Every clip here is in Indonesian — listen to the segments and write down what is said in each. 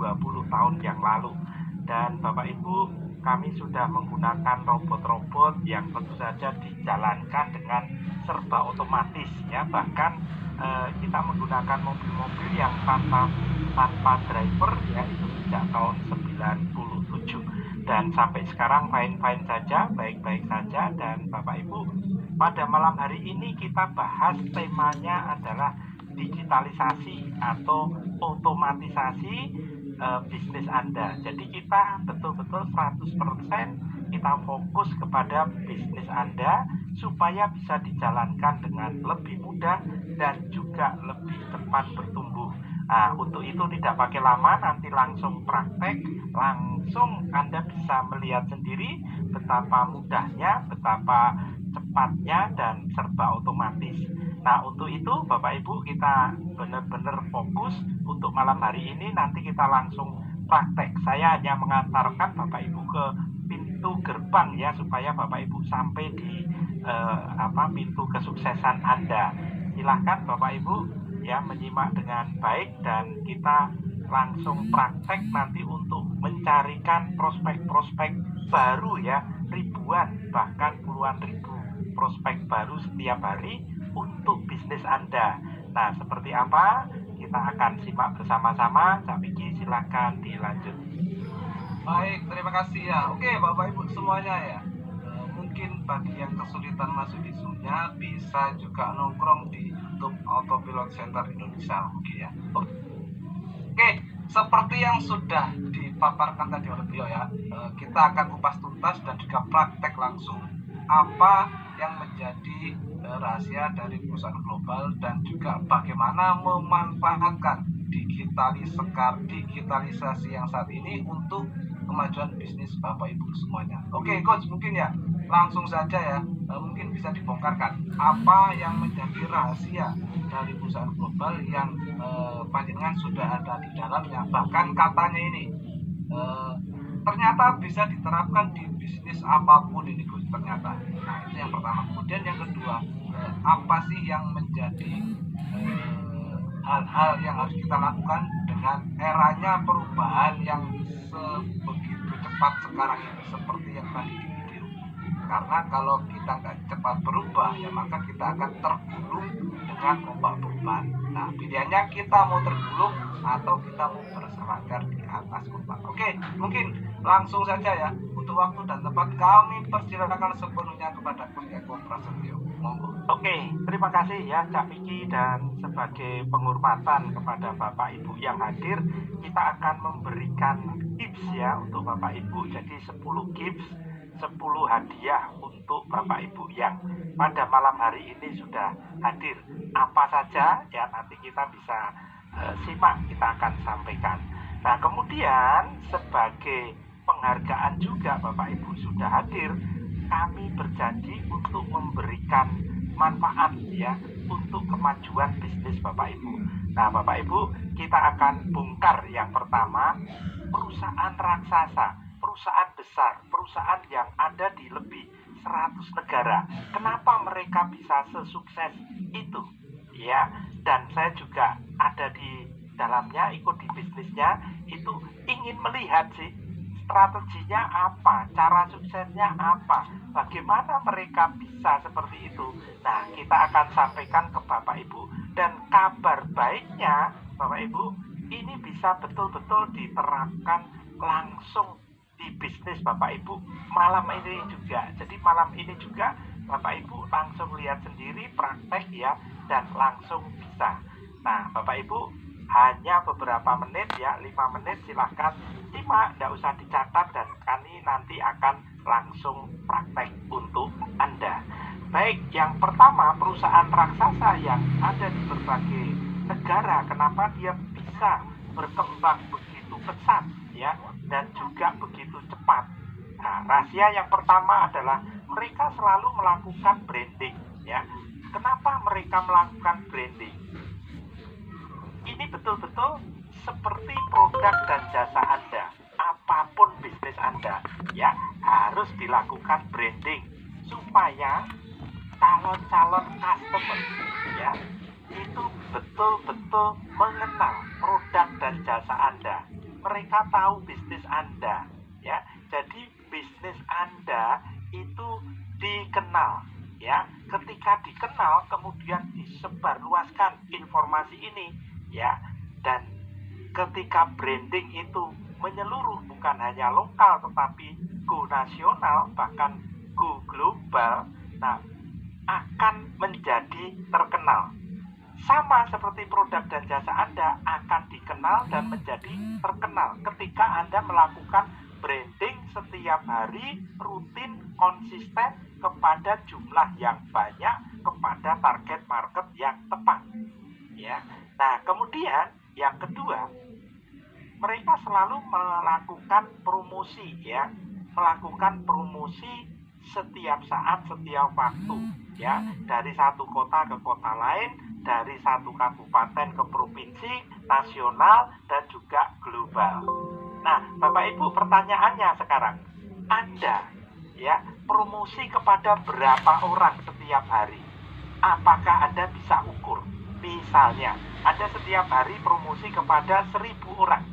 20 tahun yang lalu. Dan Bapak Ibu, kami sudah menggunakan robot-robot yang tentu saja dijalankan dengan serba otomatis ya. Bahkan kita menggunakan mobil-mobil yang tanpa driver ya, itu sejak tahun 97, dan sampai sekarang fine-fine saja, baik-baik saja. Dan Bapak Ibu, pada malam hari ini kita bahas temanya adalah digitalisasi atau otomatisasi bisnis Anda. Jadi kita betul-betul 100% kita fokus kepada bisnis Anda supaya bisa dijalankan dengan lebih mudah dan juga lebih cepat bertumbuh. Nah, untuk itu tidak pakai lama, nanti langsung praktek, langsung Anda bisa melihat sendiri betapa mudahnya, betapa cepatnya, dan serba otomatis. Nah, untuk itu Bapak Ibu, kita benar-benar fokus untuk malam hari ini. Nanti kita langsung praktek. Saya hanya mengantarkan Bapak Ibu ke pintu gerbang ya, supaya Bapak Ibu sampai di pintu kesuksesan Anda. Silahkan Bapak Ibu ya menyimak dengan baik, dan kita langsung praktek nanti untuk mencarikan prospek-prospek baru ya, ribuan bahkan puluhan ribu prospek baru setiap hari untuk bisnis Anda. Nah, seperti apa? Kita akan simak bersama-sama. Cak Vicky, silakan dilanjut. Baik, terima kasih ya. Oke, Bapak Ibu semuanya ya. Mungkin bagi yang kesulitan masuk di Zoom-nya, bisa juga nongkrong di YouTube Autopilot Center Indonesia mungkin ya. Oke, seperti yang sudah dipaparkan tadi oleh beliau ya, kita akan kupas tuntas dan juga praktek langsung apa yang menjadi rahasia dari perusahaan global, dan juga bagaimana memanfaatkan digitalisasi yang saat ini untuk kemajuan bisnis Bapak Ibu semuanya. Oke, Coach, mungkin ya langsung saja ya, mungkin bisa dibongkarkan apa yang menjadi rahasia dari perusahaan global yang panjenengan sudah ada di dalamnya, bahkan katanya ini ternyata bisa diterapkan di bisnis apapun ini, Gus, ternyata. Nah, itu yang pertama. Kemudian yang kedua, apa sih yang menjadi hal-hal yang harus kita lakukan dengan eranya perubahan yang sebegitu cepat sekarang ini, seperti yang tadi di video. Karena kalau kita nggak cepat berubah ya, maka kita akan tergulung dengan ombak perubahan. Nah, pilihannya kita mau tergulung atau kita mau berselancar di atas ombak. Oke, mungkin langsung saja ya, untuk waktu dan tempat kami persilakan sepenuhnya kepada Coach Eko Prasetyo. Monggo. Oke, terima kasih ya Cak Vicky, dan sebagai penghormatan kepada Bapak Ibu yang hadir, kita akan memberikan tips ya untuk Bapak Ibu. Jadi 10 tips, 10 hadiah untuk Bapak Ibu yang pada malam hari ini sudah hadir. Apa saja ya, nanti kita bisa simak, kita akan sampaikan. Nah, kemudian sebagai penghargaan juga Bapak Ibu sudah hadir, kami berjanji untuk memberikan manfaat ya untuk kemajuan bisnis Bapak Ibu. Nah, Bapak Ibu, kita akan bongkar yang pertama, perusahaan raksasa, perusahaan besar, perusahaan yang ada di lebih 100 negara. Kenapa mereka bisa sesukses itu? Ya, dan saya juga ada di dalamnya, ikut di bisnisnya, itu ingin melihat sih strateginya apa, cara suksesnya apa, bagaimana mereka bisa seperti itu. Nah, kita akan sampaikan ke Bapak Ibu, dan kabar baiknya Bapak Ibu, ini bisa betul-betul diterapkan langsung di bisnis Bapak Ibu malam ini juga. Jadi malam ini juga Bapak Ibu langsung lihat sendiri, praktek ya, dan langsung bisa. Nah, Bapak Ibu, hanya beberapa menit ya, 5 menit, silahkan simak, tidak usah dicatat, dan kami nanti akan langsung praktek untuk Anda. Baik, yang pertama, perusahaan raksasa yang ada di berbagai negara, kenapa dia bisa berkembang begitu pesat ya, dan juga begitu cepat. Nah, rahasia yang pertama adalah mereka selalu melakukan branding ya. Kenapa mereka melakukan branding? Ini betul-betul seperti produk dan jasa Anda, apapun bisnis Anda ya, harus dilakukan branding supaya calon-calon customer ya itu betul-betul mengenal produk dan jasa Anda. mereka tahu bisnis Anda, ya. Jadi bisnis Anda itu dikenal, ya. Ketika dikenal, kemudian disebarluaskan informasi ini, ya. Dan ketika branding itu menyeluruh, bukan hanya lokal tetapi go nasional, bahkan go global, nah akan menjadi terkenal. Sama seperti produk dan jasa Anda akan dikenal dan menjadi terkenal ketika Anda melakukan branding setiap hari, rutin, konsisten, kepada jumlah yang banyak, kepada target market yang tepat, ya. Nah, kemudian yang kedua, mereka selalu melakukan promosi, ya, melakukan promosi setiap saat, setiap waktu, ya, dari satu kota ke kota lain, dari satu kabupaten ke provinsi, nasional, dan juga global. Nah, Bapak Ibu, pertanyaannya sekarang, Anda, ya, promosi kepada berapa orang setiap hari? Apakah Anda bisa ukur? Misalnya, Anda setiap hari promosi kepada 1.000 orang.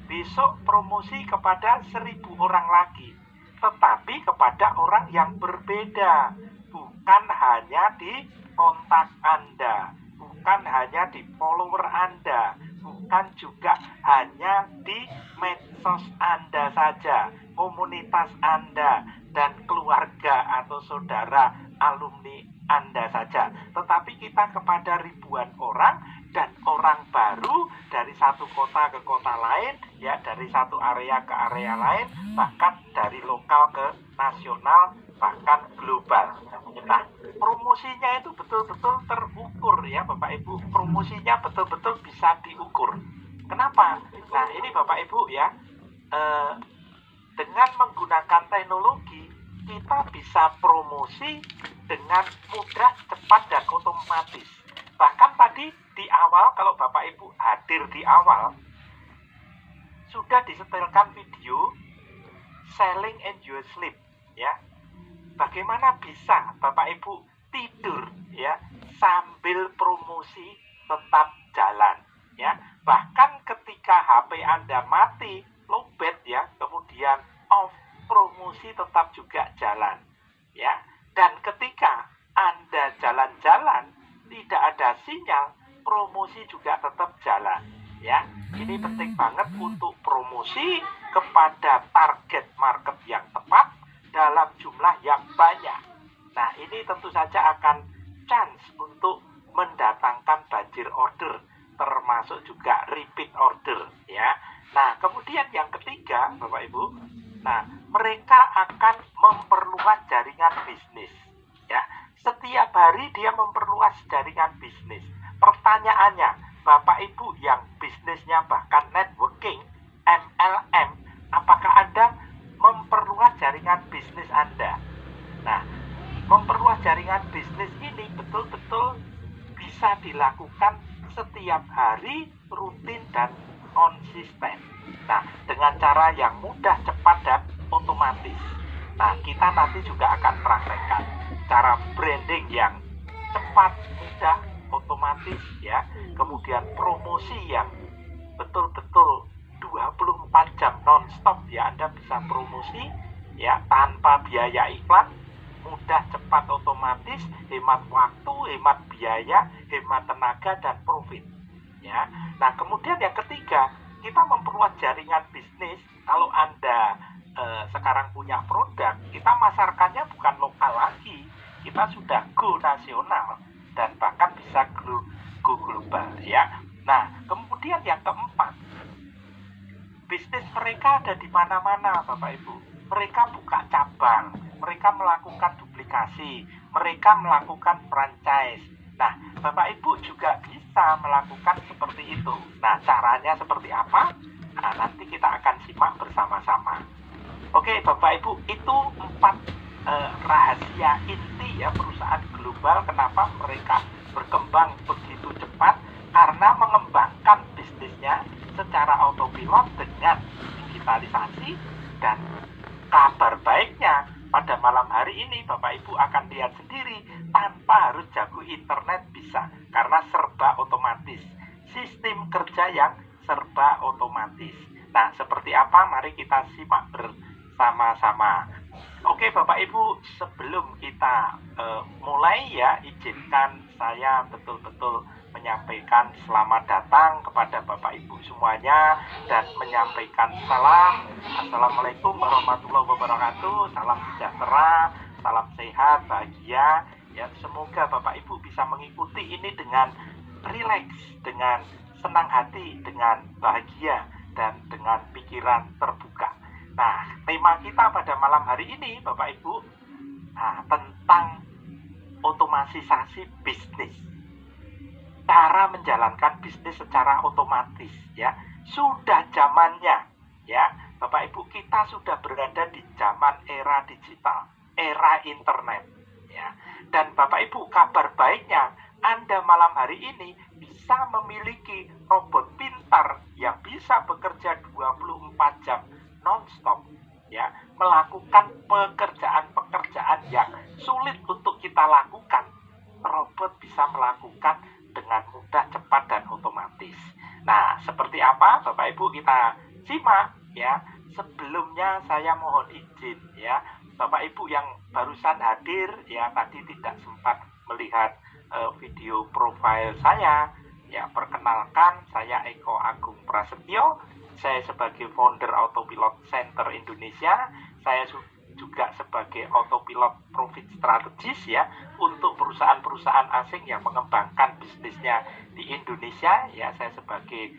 Besok promosi kepada 1.000 orang lagi, tetapi kepada orang yang berbeda, bukan hanya di kontak Anda, bukan hanya di follower Anda, bukan juga hanya di medsos Anda saja, komunitas Anda dan keluarga atau saudara alumni Anda saja, tetapi kita kepada ribuan orang dan orang baru dari satu kota ke kota lain, ya, dari satu area ke area lain, bahkan dari lokal ke nasional, bahkan global. Nah, promosinya itu betul-betul terukur, ya Bapak Ibu, promosinya betul-betul bisa diukur. Kenapa? Nah, ini Bapak Ibu, ya, dengan menggunakan teknologi kita bisa promosi dengan mudah, cepat, dan otomatis. Bahkan tadi di awal, kalau Bapak Ibu hadir di awal, sudah disetelkan video selling in your sleep, ya. Bagaimana bisa Bapak Ibu tidur, ya, sambil promosi tetap jalan, ya. Bahkan ketika HP Anda mati, lowbat, ya, kemudian off, promosi tetap juga jalan, ya. Dan ketika Anda jalan-jalan tidak ada sinyal, promosi juga tetap jalan, ya. Ini penting banget untuk promosi kepada target market yang tepat dalam jumlah yang banyak. Nah, ini tentu saja akan chance untuk mendatangkan banjir order, termasuk juga repeat order, ya. Nah, kemudian yang ketiga, Bapak Ibu, nah, mereka akan memperluas jaringan bisnis, ya. Setiap hari dia memperluas jaringan bisnis. Pertanyaannya, Bapak Ibu yang bisnisnya bahkan networking, MLM, apakah Anda memperluas jaringan bisnis Anda? Nah, memperluas jaringan bisnis ini betul-betul bisa dilakukan setiap hari, rutin, dan konsisten. Nah, dengan cara yang mudah, cepat, dan otomatis. Nah, kita nanti juga akan praktekkan cara branding yang cepat, mudah, otomatis, ya. Kemudian promosi yang betul-betul 24 jam non-stop, ya. Anda bisa promosi, ya, tanpa biaya iklan, mudah, cepat, otomatis, hemat waktu, hemat biaya, hemat tenaga, dan profit, ya. Nah, kemudian yang ketiga, kita memperluas jaringan bisnis. Kalau Anda sekarang punya produk, kita masarkannya bukan lokal lagi, kita sudah go nasional dan bahkan bisa go global, ya. Nah, kemudian yang keempat, bisnis mereka ada di mana-mana, Bapak Ibu. Mereka buka cabang, mereka melakukan duplikasi, mereka melakukan franchise. Nah, Bapak Ibu juga bisa melakukan seperti itu. Nah, caranya seperti apa? Nah, nanti kita akan simak bersama-sama. Oke, Bapak Ibu, itu 4 rahasia inti, ya, perusahaan global. Kenapa mereka berkembang begitu cepat? Karena mengembangkan bisnisnya secara autopilot dengan digitalisasi. Dan kabar baiknya, pada malam hari ini Bapak Ibu akan lihat sendiri, tanpa harus jago internet bisa, karena serba otomatis. Sistem kerja yang serba otomatis. Nah, seperti apa? Mari kita simak bersama-sama. Oke Bapak Ibu, sebelum kita mulai ya, izinkan saya betul-betul menyampaikan selamat datang kepada Bapak Ibu semuanya dan menyampaikan salam. Assalamualaikum warahmatullahi wabarakatuh. Salam sejahtera, salam sehat, bahagia. Ya, semoga Bapak Ibu bisa mengikuti ini dengan rileks, dengan senang hati, dengan bahagia dan dengan pikiran terbuka. Nah, tema kita pada malam hari ini, Bapak Ibu, tentang otomatisasi bisnis. Cara menjalankan bisnis secara otomatis, ya. Sudah zamannya, ya. Bapak Ibu, kita sudah berada di zaman era digital, era internet, ya. Dan Bapak Ibu, kabar baiknya, Anda malam hari ini bisa memiliki robot pintar yang bisa bekerja 24 jam non-stop, ya, melakukan pekerjaan-pekerjaan yang sulit untuk kita lakukan. Robot bisa melakukan dengan mudah, cepat, dan otomatis. Nah, seperti apa Bapak Ibu, kita simak ya. Sebelumnya saya mohon izin ya, Bapak Ibu yang barusan hadir ya, tadi tidak sempat melihat video profil saya. Ya, perkenalkan, saya Eko Agung Prasetyo. Saya sebagai founder Autopilot Center Indonesia. Saya juga sebagai Autopilot Profit Strategist ya, untuk perusahaan-perusahaan asing yang mengembangkan bisnisnya di Indonesia. Ya, saya sebagai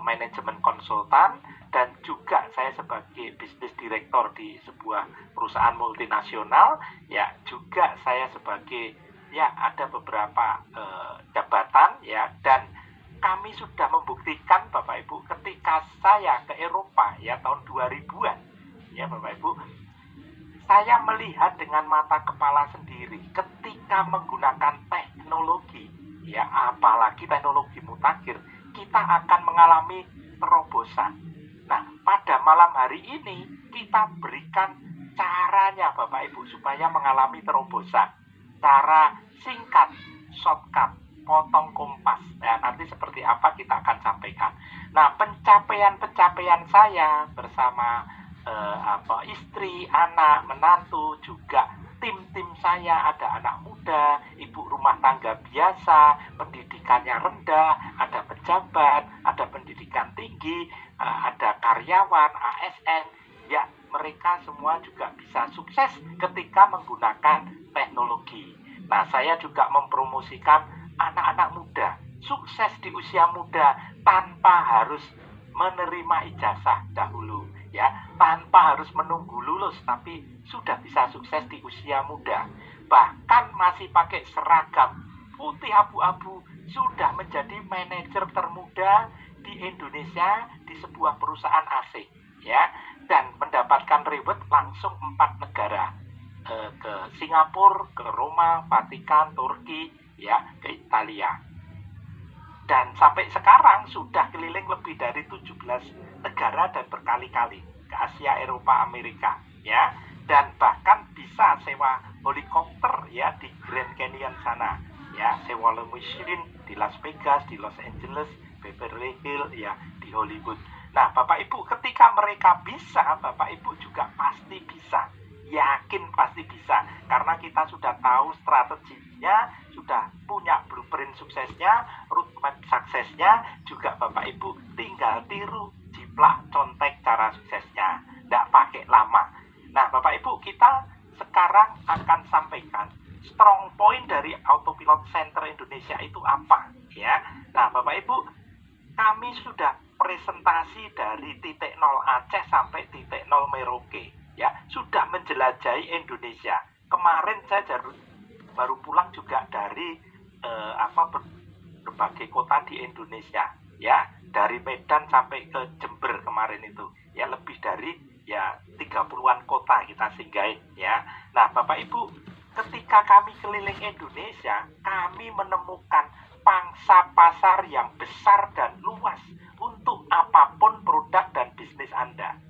manajemen konsultan dan juga saya sebagai bisnis direktur di sebuah perusahaan multinasional. Ya, juga saya sebagai ada beberapa jabatan ya, dan kami sudah membuktikan Bapak Ibu ketika saya ke Eropa ya tahun 2000-an ya Bapak Ibu, saya melihat dengan mata kepala sendiri ketika menggunakan teknologi ya, apalagi teknologi mutakhir, kita akan mengalami terobosan. Nah, pada malam hari ini kita berikan caranya Bapak Ibu supaya mengalami terobosan. Cara singkat, shortcut, potong kompas. Nah, nanti seperti apa kita akan sampaikan. Nah, pencapaian saya bersama istri, anak, menantu, juga tim-tim saya, ada anak muda, ibu rumah tangga biasa, pendidikannya rendah, ada pejabat, ada pendidikan tinggi, ada karyawan, ASN, ya mereka semua juga bisa sukses ketika menggunakan teknologi. Nah, saya juga mempromosikan anak-anak muda sukses di usia muda tanpa harus menerima ijazah dahulu ya, tanpa harus menunggu lulus, tapi sudah bisa sukses di usia muda. Bahkan masih pakai seragam putih abu-abu, sudah menjadi manajer termuda di Indonesia di sebuah perusahaan asing ya, dan mendapatkan reward langsung 4 negara, ke Singapura, ke Roma, Vatikan, Turki ya, ke Italia. Dan sampai sekarang sudah keliling lebih dari 17 negara dan berkali-kali ke Asia, Eropa, Amerika ya, dan bahkan bisa sewa helikopter ya di Grand Canyon sana ya, sewa limousine di Las Vegas, di Los Angeles, Beverly Hills ya, di Hollywood. Nah, Bapak Ibu, ketika mereka bisa, Bapak Ibu juga pasti bisa. Yakin pasti bisa, karena kita sudah tahu strateginya, sudah punya blueprint suksesnya, roadmap suksesnya, juga Bapak Ibu tinggal tiru, jiplak, contek cara suksesnya, tidak pakai lama. Nah, Bapak Ibu, kita sekarang akan sampaikan strong point dari Autopilot Center Indonesia itu apa ya. Nah, Bapak Ibu, kami sudah presentasi dari titik 0 Aceh sampai titik 0 Merauke ya, sudah menjelajahi Indonesia. Kemarin saya baru pulang juga dari berbagai kota di Indonesia ya, dari Medan sampai ke Jember kemarin itu ya, lebih dari 30-an kota kita singgahin ya. Nah, Bapak Ibu, ketika kami keliling Indonesia, kami menemukan pangsa pasar yang besar dan luas untuk apapun produk dan bisnis Anda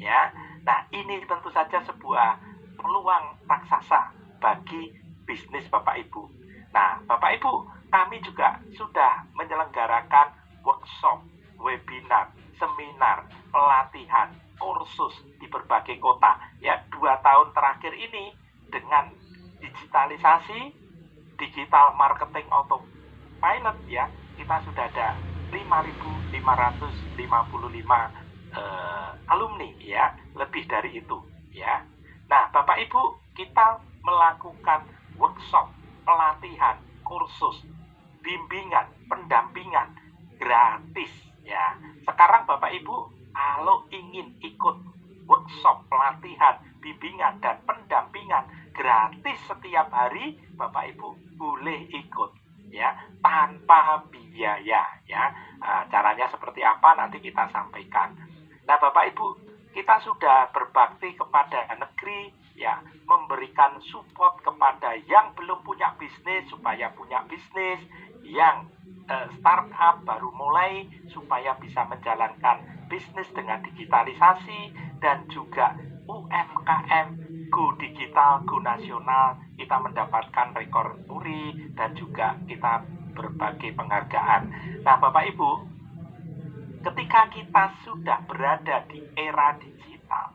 ya. Nah, ini tentu saja sebuah peluang raksasa bagi bisnis Bapak Ibu. Nah, Bapak Ibu, kami juga sudah menyelenggarakan workshop, webinar seminar, pelatihan, kursus di berbagai kota. Ya, 2 tahun terakhir ini dengan digitalisasi, digital marketing autopilot ya, kita sudah ada 5.555 alumni ya, lebih dari itu ya. Nah, Bapak Ibu, kita melakukan workshop, pelatihan, kursus, bimbingan, pendampingan gratis ya. Sekarang Bapak Ibu kalau ingin ikut workshop, pelatihan, bimbingan dan pendampingan gratis setiap hari, Bapak Ibu boleh ikut ya, tanpa biaya ya. Caranya seperti apa nanti kita sampaikan. Nah, Bapak Ibu, kita sudah berbakti kepada negeri ya, memberikan support kepada yang belum punya bisnis supaya punya bisnis, yang startup baru mulai supaya bisa menjalankan bisnis dengan digitalisasi, dan juga UMKM go digital, go nasional, kita mendapatkan rekor muri dan juga kita berbagai penghargaan. Nah, Bapak Ibu, ketika kita sudah berada di era digital,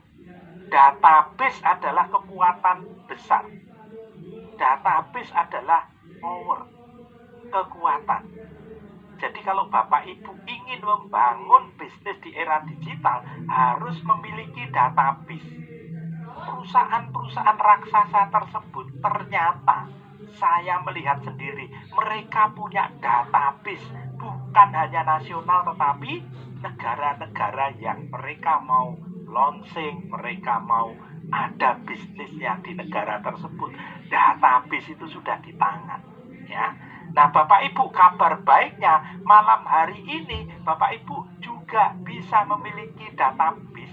database adalah kekuatan besar. Database adalah power, kekuatan. Jadi kalau Bapak Ibu ingin membangun bisnis di era digital, harus memiliki database. Perusahaan-perusahaan raksasa tersebut ternyata saya melihat sendiri, mereka punya database bukan hanya nasional tetapi negara-negara yang mereka mau launching, mereka mau ada bisnisnya di negara tersebut, database itu sudah di tangan ya. Nah, Bapak Ibu, kabar baiknya malam hari ini Bapak Ibu juga bisa memiliki database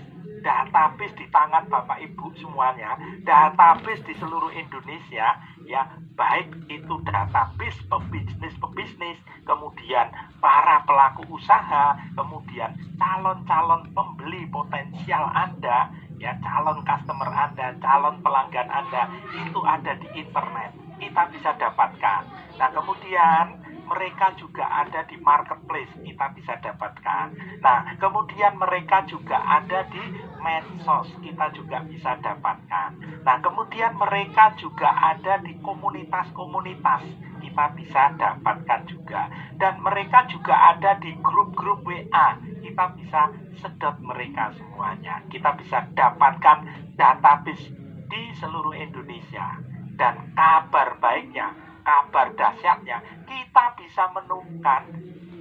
di tangan Bapak Ibu semuanya, database di seluruh Indonesia ya, baik itu database pebisnis, kemudian para pelaku usaha, kemudian calon-calon pembeli potensial Anda ya, calon customer Anda, calon pelanggan Anda, itu ada di internet, kita bisa dapatkan. Nah, kemudian mereka juga ada di marketplace, kita bisa dapatkan. Nah, kemudian mereka juga ada di medsos, kita juga bisa dapatkan. Nah, kemudian mereka juga ada di komunitas-komunitas, kita bisa dapatkan juga. Dan mereka juga ada di grup-grup WA, kita bisa sedot mereka semuanya. Kita bisa dapatkan database di seluruh Indonesia. Dan kabar baiknya, kabar dahsyatnya, kita bisa menemukan,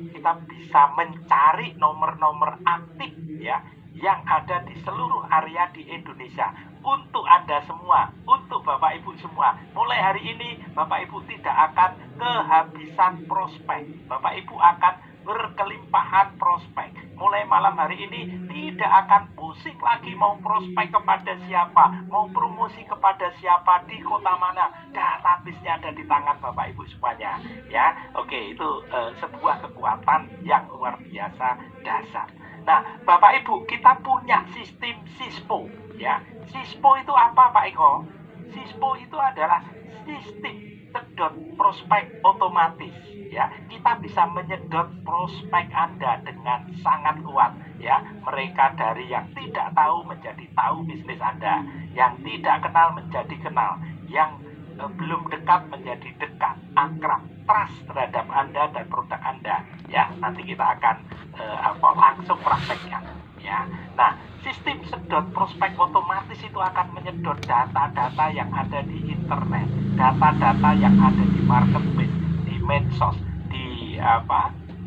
kita bisa mencari nomor-nomor aktif ya, yang ada di seluruh area di Indonesia. Untuk Anda semua, untuk Bapak Ibu semua, mulai hari ini Bapak Ibu tidak akan kehabisan prospek, Bapak Ibu akan berkelimpahan prospek. Mulai malam hari ini tidak akan pusing lagi mau prospek kepada siapa, mau promosi kepada siapa, di kota mana, database-nya ada di tangan Bapak Ibu semuanya ya. Oke, itu sebuah kekuatan yang luar biasa dahsyat. Nah, Bapak Ibu, kita punya sistem SISPO ya. SISPO itu apa, Pak Eko? SISPO itu adalah sistem sedot prospek otomatis ya. Kita bisa menyedot prospek Anda dengan sangat kuat ya. Mereka dari yang tidak tahu menjadi tahu bisnis Anda, yang tidak kenal menjadi kenal, yang belum dekat menjadi dekat, akrab, trust terhadap Anda dan produk Anda ya. Nanti kita akan langsung praktekkan ya. Nah, sistem sedot prospek otomatis itu akan menyedot data-data yang ada di internet, data-data yang ada di marketplace, di medsos, di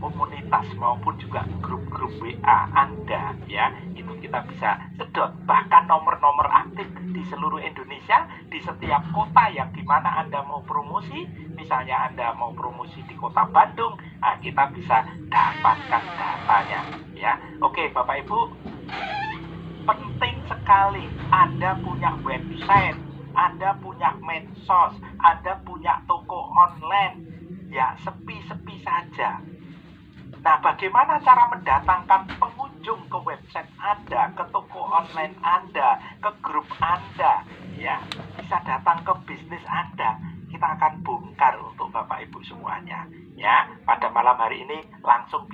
komunitas maupun juga grup-grup WA Anda ya. Itu kita bisa sedot, bahkan nomor-nomor aktif di seluruh Indonesia, di setiap kota yang dimana Anda mau promosi. Misalnya Anda mau promosi di kota Bandung, kita bisa dapatkan datanya ya. Oke, Bapak Ibu, penting sekali Anda punya website, Anda punya medsos, Anda punya toko online ya. Sepi-sepi saja. Nah, bagaimana cara mendatangkan pengunjung ke website Anda, ke toko online Anda, ke grup Anda ya, bisa datang ke bisnis Anda? Kita akan bongkar untuk Bapak Ibu semuanya ya. Pada malam hari ini langsung